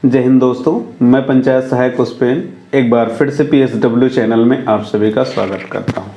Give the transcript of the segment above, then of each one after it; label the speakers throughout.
Speaker 1: जय हिंद दोस्तों, मैं पंचायत सहायक पुष्पेन एक बार फिर से PSW चैनल में आप सभी का स्वागत करता हूं।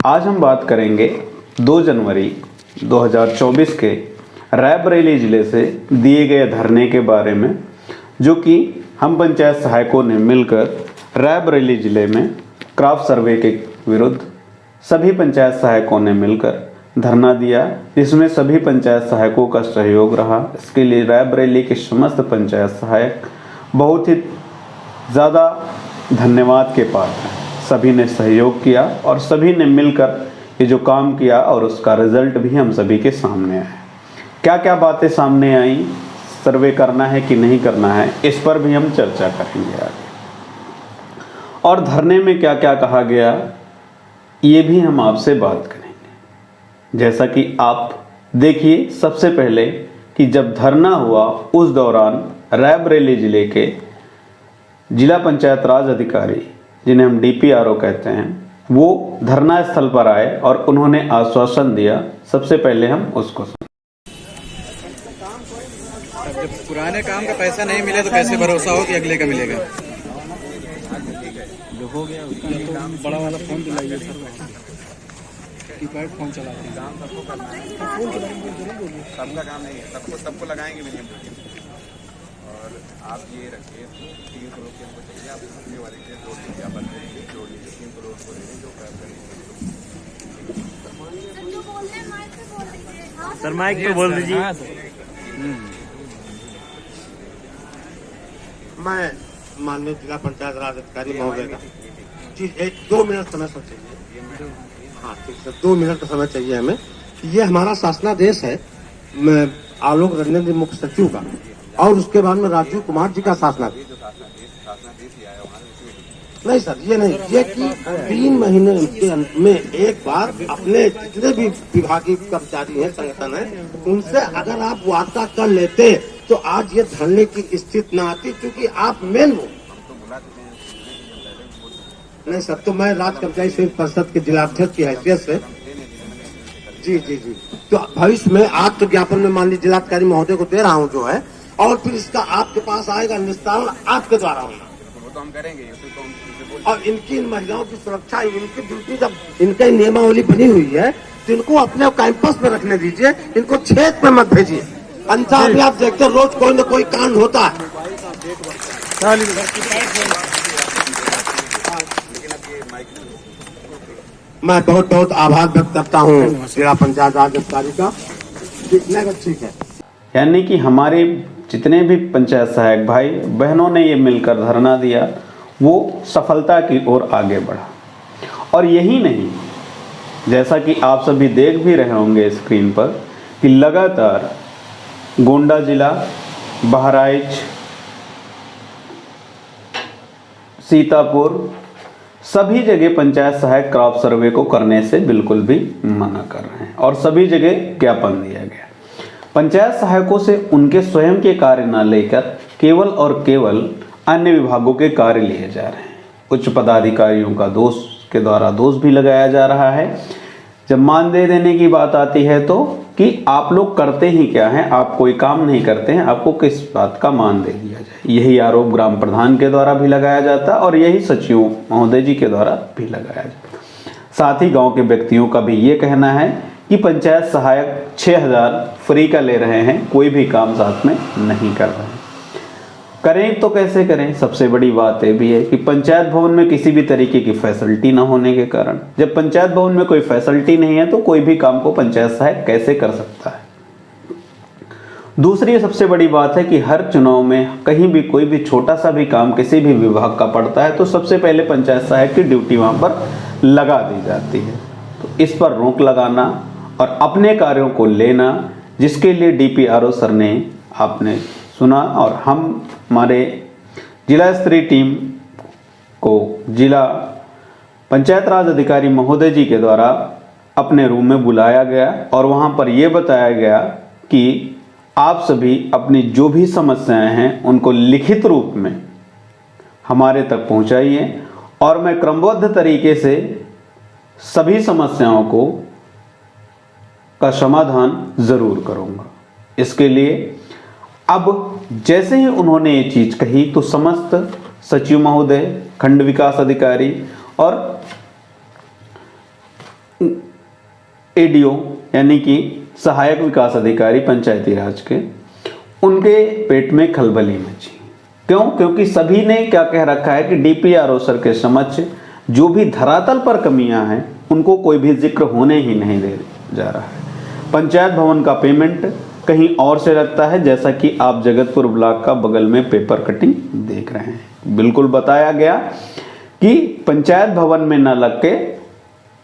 Speaker 1: आज हम बात करेंगे 2 जनवरी 2024 के रायबरेली ज़िले से दिए गए धरने के बारे में, जो कि हम पंचायत सहायकों ने मिलकर रायबरेली ज़िले में क्रॉप सर्वे के विरुद्ध सभी पंचायत सहायकों ने मिलकर धरना दिया, जिसमें सभी पंचायत सहायकों का सहयोग रहा। इसके लिए रायबरेली के समस्त पंचायत सहायक बहुत ही ज़्यादा धन्यवाद के पात्र हैं। सभी ने सहयोग किया और सभी ने मिलकर ये जो काम किया और उसका रिजल्ट भी हम सभी के सामने आया। क्या क्या बातें सामने आई, सर्वे करना है कि नहीं करना है, इस पर भी हम चर्चा करेंगे आगे। और धरने में क्या क्या कहा गया, ये भी हम आपसे बात करेंगे। जैसा कि आप देखिए, सबसे पहले कि जब धरना हुआ उस दौरान रायबरेली ज़िले के जिला पंचायत राज अधिकारी, जिन्हें हम DPRO कहते हैं, वो धरना स्थल पर आए और उन्होंने आश्वासन दिया। सबसे पहले हम उसको सुनें।
Speaker 2: जब पुराने काम का पैसा नहीं मिले तो कैसे भरोसा हो कि अगले का मिलेगा। जो हो गया उसका तो बड़ा वाला फोन दिलाइए सर, कीपैड फोन चलाते हैं।
Speaker 3: सबका काम नहीं है, सबको लगाएंगे भी नहीं। और आप ये रखिए 3 करोड़ के हमको चाहिए, आप अपने वाले के जोड़ लीजिए, आप जोड़ लीजिए 3 करोड़ को दे जो कर करेंगे।
Speaker 4: सर माइक पे बोल दीजिए।
Speaker 5: मैं माननीय जिला पंचायत राज अधिकारी महोदय का जी 1-2 मिनट समय चाहिए। हाँ ठीक है, 2 मिनट का समय चाहिए हमें। ये हमारा शासनादेश है आलोक रंजन जी मुख्य सचिव का, और उसके बाद में राजीव कुमार जी का शासनादेश। नहीं सर, ये नहीं, ये कि 3 महीने के अंत में एक बार अपने जितने भी विभागीय कर्मचारी हैं, संगठन है, उनसे अगर आप वार्ता कर लेते तो आज ये धरने की स्थिति न आती, क्योंकि आप मेन हो। नहीं सर, तो मैं राज्य कर्मचारी संयुक्त परिषद के जिलाध्यक्ष की हैसियत से जी तो भविष्य में आज तो ज्ञापन में मान लीजिए जिलाधिकारी महोदय को दे रहा हूँ जो है, और फिर इसका आपके पास आएगा, निस्तारण आपके द्वारा होगा।
Speaker 3: वो तो हम करेंगे,
Speaker 5: और इनकी इन महिलाओं की सुरक्षा, इनकी ड्यूटी, जब इनकी नियमावली बनी हुई है तो इनको अपने कैंपस में रखने दीजिए, इनको क्षेत्र में मत भेजिए। अंतर भी आप देखते रोज कोई न कोई कांड होता है। मैं बहुत बहुत आभार व्यक्त करता हूँ जिला पंचायत राज अधिकारी का। ठीक है,
Speaker 1: यानी कि हमारे जितने भी पंचायत सहायक भाई बहनों ने ये मिलकर धरना दिया, वो सफलता की ओर आगे बढ़ा। और यही नहीं, जैसा कि आप सभी देख भी रहे होंगे स्क्रीन पर, कि लगातार गोंडा जिला, बहराइच, सीतापुर, सभी जगह पंचायत सहायक क्रॉप सर्वे को करने से बिल्कुल भी मना कर रहे हैं और सभी जगह ज्ञापन दिया गया। पंचायत सहायकों से उनके स्वयं के कार्य न लेकर केवल और केवल अन्य विभागों के कार्य लिए जा रहे हैं। उच्च पदाधिकारियों का के द्वारा दोष भी लगाया जा रहा है। जब मानदेय देने की बात आती है तो कि आप लोग करते ही क्या हैं, आप कोई काम नहीं करते हैं, आपको किस बात का मानदेय दिया जाए, यही आरोप ग्राम प्रधान के द्वारा भी लगाया जाता और यही सचिव महोदय जी के द्वारा भी लगाया जाता। साथ ही गांव के व्यक्तियों का भी ये कहना है कि पंचायत सहायक 6000 फ्री का ले रहे हैं, कोई भी काम साथ में नहीं कर रहे हैं। करें तो कैसे करें? सबसे बड़ी बात ये भी है कि पंचायत भवन में किसी भी तरीके की फैसिलिटी ना होने के कारण, जब पंचायत भवन में कोई फैसिलिटी नहीं है तो कोई भी काम को पंचायत सहायक कैसे कर सकता है। दूसरी सबसे बड़ी बात है कि हर चुनाव में कहीं भी कोई भी छोटा सा भी काम किसी भी विभाग का पड़ता है तो सबसे पहले पंचायत सहायक की ड्यूटी वहां पर लगा दी जाती है। तो इस पर रोक लगाना और अपने कार्यों को लेना, जिसके लिए DPRO सर ने आपने सुना, और हम हमारे जिला स्तरीय टीम को जिला पंचायत राज अधिकारी महोदय जी के द्वारा अपने रूम में बुलाया गया और वहां पर यह बताया गया कि आप सभी अपनी जो भी समस्याएं हैं उनको लिखित रूप में हमारे तक पहुंचाइए और मैं क्रमबद्ध तरीके से सभी समस्याओं को का समाधान ज़रूर करूँगा। इसके लिए अब जैसे ही उन्होंने ये चीज कही तो समस्त सचिव महोदय, खंड विकास अधिकारी और एडीओ यानी कि सहायक विकास अधिकारी पंचायती राज के, उनके पेट में खलबली मची। क्यों? क्योंकि सभी ने क्या कह रखा है कि डीपीआरओ सर के समक्ष जो भी धरातल पर कमियां हैं उनको कोई भी जिक्र होने ही नहीं दे जा रहा है। पंचायत भवन का पेमेंट कहीं और से लगता है, जैसा कि आप जगतपुर ब्लॉक का बगल में पेपर कटिंग देख रहे हैं। बिल्कुल बताया गया कि पंचायत भवन में न लग के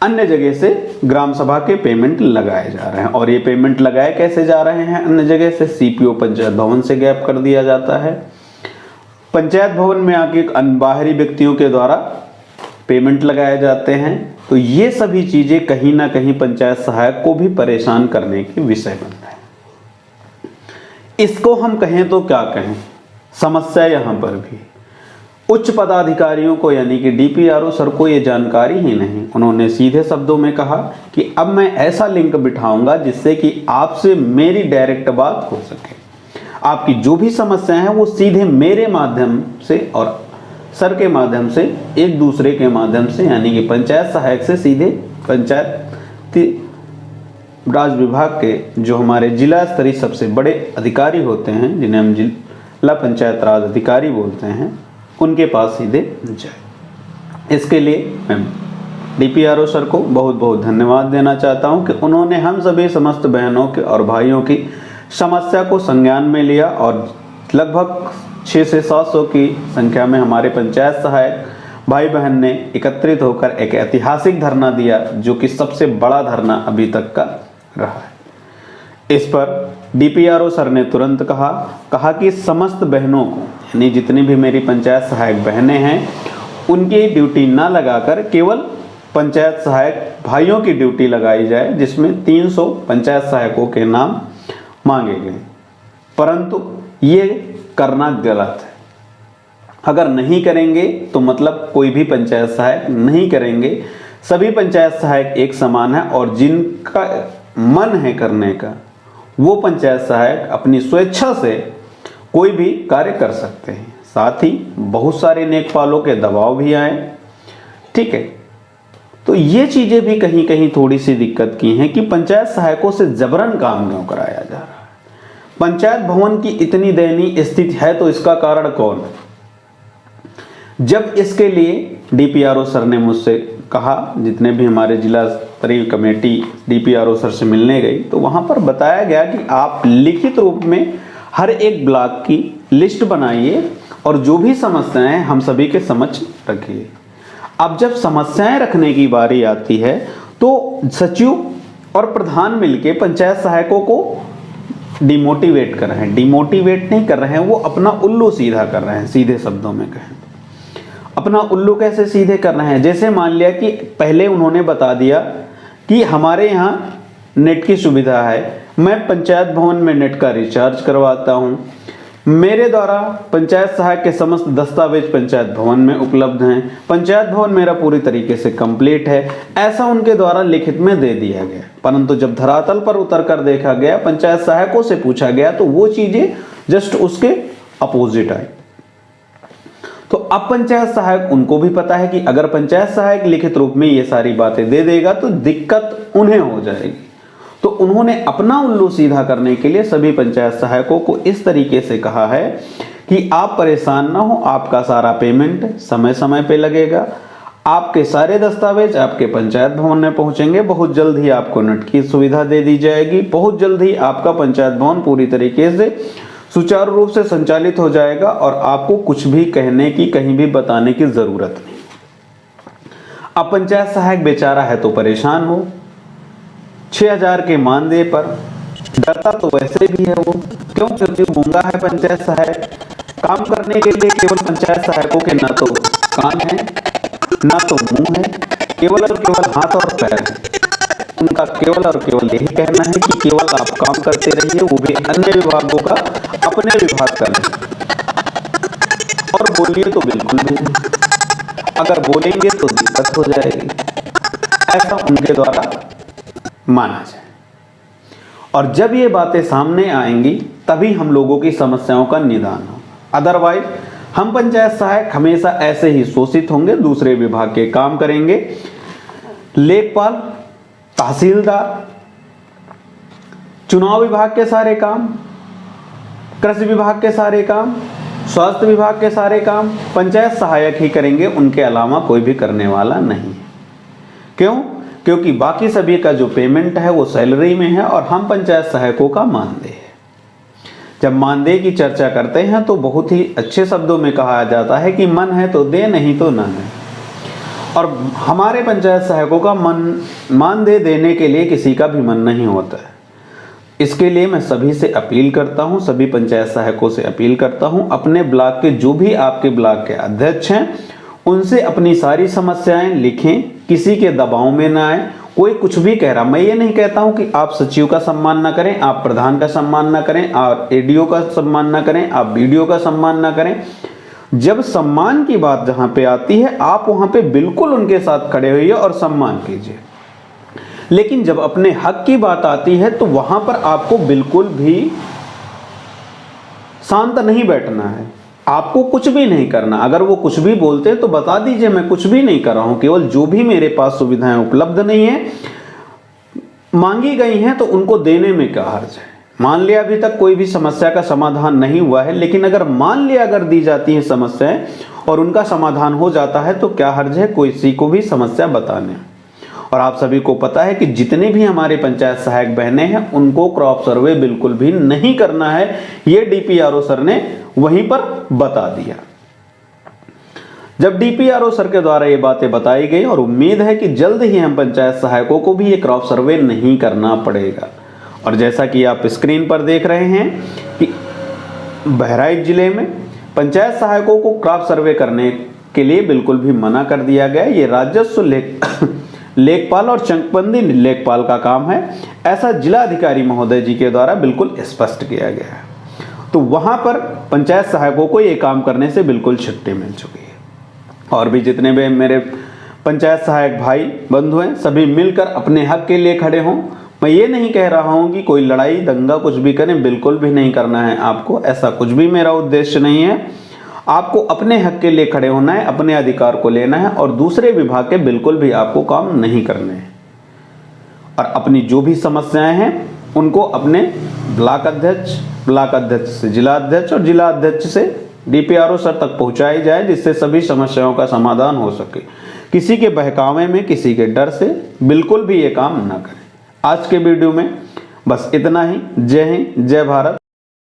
Speaker 1: अन्य जगह से ग्राम सभा के पेमेंट लगाए जा रहे हैं। और ये पेमेंट लगाए कैसे जा रहे हैं? अन्य जगह से सीपीओ पंचायत भवन से गैप कर दिया जाता है, पंचायत भवन में आके बाहरी व्यक्तियों के द्वारा पेमेंट लगाए जाते हैं। तो ये सभी चीजें कहीं ना कहीं पंचायत सहायक को भी परेशान करने के विषय बन रहे हैं। इसको हम कहें तो क्या कहें, समस्या यहां पर भी उच्च पदाधिकारियों को यानी कि डीपीआरओ सर को ये जानकारी ही नहीं। उन्होंने सीधे शब्दों में कहा कि अब मैं ऐसा लिंक बिठाऊंगा जिससे कि आपसे मेरी डायरेक्ट बात हो सके, आपकी जो भी समस्याएं हैं वो सीधे मेरे माध्यम से और सर के माध्यम से, एक दूसरे के माध्यम से, यानी कि पंचायत सहायक से सीधे पंचायत राज विभाग के जो हमारे जिला स्तरीय सबसे बड़े अधिकारी होते हैं, जिन्हें हम जिला पंचायत राज अधिकारी बोलते हैं, उनके पास सीधे जाए। इसके लिए मैं डीपीआरओ सर को बहुत बहुत धन्यवाद देना चाहता हूं कि उन्होंने हम सभी समस्त बहनों के और भाइयों की समस्या को संज्ञान में लिया और लगभग 600 से 700 की संख्या में हमारे पंचायत सहायक भाई बहन ने एकत्रित होकर एक ऐतिहासिक धरना दिया, जो कि सबसे बड़ा धरना अभी तक का रहा है। इस पर डीपीआरओ सर ने तुरंत कहा कि समस्त बहनों को, यानी जितनी भी मेरी पंचायत सहायक बहनें हैं, उनकी ड्यूटी ना लगाकर केवल पंचायत सहायक भाइयों की ड्यूटी लगाई जाए, जिसमें 300 पंचायत सहायकों के नाम मांगे गए। परंतु ये करना गलत है। अगर नहीं करेंगे तो मतलब कोई भी पंचायत सहायक नहीं करेंगे। सभी पंचायत सहायक एक समान है और जिनका मन है करने का वो पंचायत सहायक अपनी स्वेच्छा से कोई भी कार्य कर सकते हैं। साथ ही बहुत सारे नेकपालों के दबाव भी आए, ठीक है। तो ये चीजें भी कहीं कहीं थोड़ी सी दिक्कत की हैं कि पंचायत सहायकों से जबरन काम क्यों कराया जा रहा है। पंचायत भवन की इतनी दयनीय स्थिति है तो इसका कारण कौन है? जब इसके लिए डीपीआरओ सर ने मुझसे कहा, जितने भी हमारे जिला स्तरीय कमेटी डीपीआरओ सर से मिलने गई, तो वहां पर बताया गया कि आप लिखित रूप में हर एक ब्लॉक की लिस्ट बनाइए और जो भी समस्याएं हैं हम सभी के समक्ष रखिए। अब जब समस्याएं रखने की बारी आती है तो सचिव और प्रधान मिलके पंचायत सहायकों को डिमोटिवेट कर रहे हैं। डिमोटिवेट नहीं कर रहे हैं, वो अपना उल्लू सीधा कर रहे हैं। सीधे शब्दों में कहें, अपना उल्लू कैसे सीधे कर रहे हैं? जैसे मान लिया कि पहले उन्होंने बता दिया कि हमारे यहाँ नेट की सुविधा है, मैं पंचायत भवन में नेट का रिचार्ज करवाता हूँ, मेरे द्वारा पंचायत सहायक के समस्त दस्तावेज पंचायत भवन में उपलब्ध हैं, पंचायत भवन मेरा पूरी तरीके से कंप्लीट है, ऐसा उनके द्वारा लिखित में दे दिया गया। परंतु जब धरातल पर उतर कर देखा गया, पंचायत सहायकों से पूछा गया, तो वो चीजें जस्ट उसके अपोजिट आई। तो अब पंचायत सहायक, उनको भी पता है कि अगर पंचायत सहायक लिखित रूप में ये सारी बातें दे देगा तो दिक्कत उन्हें हो जाएगी। तो उन्होंने अपना उल्लू सीधा करने के लिए सभी पंचायत सहायकों को इस तरीके से कहा है कि आप परेशान ना हो, आपका सारा पेमेंट समय समय पे लगेगा, आपके सारे दस्तावेज आपके पंचायत भवन में पहुंचेंगे, बहुत जल्द ही आपको नेट की सुविधा दे दी जाएगी, बहुत जल्द ही आपका पंचायत भवन पूरी तरीके से सुचारू रूप से संचालित हो जाएगा और आपको कुछ भी कहने की, कहीं भी बताने की जरूरत नहीं। अब पंचायत सहायक बेचारा है तो परेशान हो, 6000 के मानदेय पर डरता तो वैसे भी है वो। क्यों? क्योंकि गूंगा है पंचायत सहायक। काम करने के लिए केवल पंचायत सहायकों के ना तो कान है ना तो मुंह है, केवल और केवल हाथ और पैर है। उनका केवल और केवल यही कहना है कि केवल आप काम करते रहिए, वो भी अन्य विभागों का अपने विभाग का नहीं। और बोलिए तो बिल्कुल भी नहीं, अगर बोलेंगे तो दिक्कत हो जाएगी, ऐसा उनके द्वारा माना जाए। और जब ये बातें सामने आएंगी तभी हम लोगों की समस्याओं का निदान हो। अदरवाइज हम पंचायत सहायक हमेशा ऐसे ही शोषित होंगे, दूसरे विभाग के काम करेंगे। लेखपाल, तहसीलदार, चुनाव विभाग के सारे काम, कृषि विभाग के सारे काम, स्वास्थ्य विभाग के सारे काम पंचायत सहायक ही करेंगे, उनके अलावा कोई भी करने वाला नहीं है। क्यों? क्योंकि बाकी सभी का जो पेमेंट है वो सैलरी में है और हम पंचायत सहायकों का मानदेय है। जब मानदेय की चर्चा करते हैं तो बहुत ही अच्छे शब्दों में कहा जाता है कि मन है तो दे, नहीं तो न दे। और हमारे पंचायत सहायकों का मानदेय देने के लिए किसी का भी मन नहीं होता है। इसके लिए मैं सभी से अपील करता हूं, सभी पंचायत सहायकों से अपील करता हूं, अपने ब्लॉक के जो भी आपके ब्लॉक के अध्यक्ष हैं उनसे अपनी सारी समस्याएं लिखें, किसी के दबाव में ना आए। कोई कुछ भी कह रहा, मैं ये नहीं कहता हूं कि आप सचिव का सम्मान ना करें, आप प्रधान का सम्मान ना करें, आप एडीओ का सम्मान ना करें, आप बीडीओ का सम्मान ना करें। जब सम्मान की बात जहां पे आती है आप वहां पे बिल्कुल उनके साथ खड़े होइए और सम्मान कीजिए। लेकिन जब अपने हक की बात आती है तो वहां पर आपको बिल्कुल भी शांत नहीं बैठना है, आपको कुछ भी नहीं करना। अगर वो कुछ भी बोलते हैं तो बता दीजिए मैं कुछ भी नहीं कर रहा हूं, केवल जो भी मेरे पास सुविधाएं उपलब्ध नहीं है, मांगी गई हैं तो उनको देने में क्या हर्ज है। मान लिया अभी तक कोई भी समस्या का समाधान नहीं हुआ है, लेकिन अगर मान लिया अगर दी जाती है समस्याएं और उनका समाधान हो जाता है तो क्या हर्ज है किसी को भी समस्या बताने। और आप सभी को पता है कि जितने भी हमारे पंचायत सहायक बहनें हैं उनको क्रॉप सर्वे बिल्कुल भी नहीं करना है, ये डीपीआरओ सर ने वहीं पर बता दिया। जब डीपीआरओ सर के द्वारा ये बातें बताई गई और उम्मीद है कि जल्द ही हम पंचायत सहायकों को भी ये क्रॉप सर्वे नहीं करना पड़ेगा। और जैसा कि आप स्क्रीन पर देख रहे हैं कि बहराइच जिले में पंचायत सहायकों को क्रॉप सर्वे करने के लिए बिल्कुल भी मना कर दिया गया। ये राजस्व लेखपाल और चकबंदी लेखपाल का काम है, ऐसा जिला अधिकारी महोदय जी के द्वारा बिल्कुल स्पष्ट किया गया है। तो वहां पर पंचायत सहायकों को ये काम करने से बिल्कुल छुट्टी मिल चुकी है। और भी जितने भी मेरे पंचायत सहायक भाई बंधु हैं सभी मिलकर अपने हक के लिए खड़े हों। मैं ये नहीं कह रहा हूं कि कोई लड़ाई दंगा कुछ भी करें, बिल्कुल भी नहीं करना है आपको, ऐसा कुछ भी मेरा उद्देश्य नहीं है। आपको अपने हक के लिए खड़े होना है, अपने अधिकार को लेना है और दूसरे विभाग के बिल्कुल भी आपको काम नहीं करने हैं। और अपनी जो भी समस्याएं हैं उनको अपने ब्लॉक अध्यक्ष से जिला अध्यक्ष और जिला अध्यक्ष से डीपीआरओ सर तक पहुंचाई जाए, जिससे सभी समस्याओं का समाधान हो सके। किसी के बहकावे में, किसी के डर से बिल्कुल भी ये काम ना करें। आज के वीडियो में बस इतना ही। जय हिंद, जय भारत।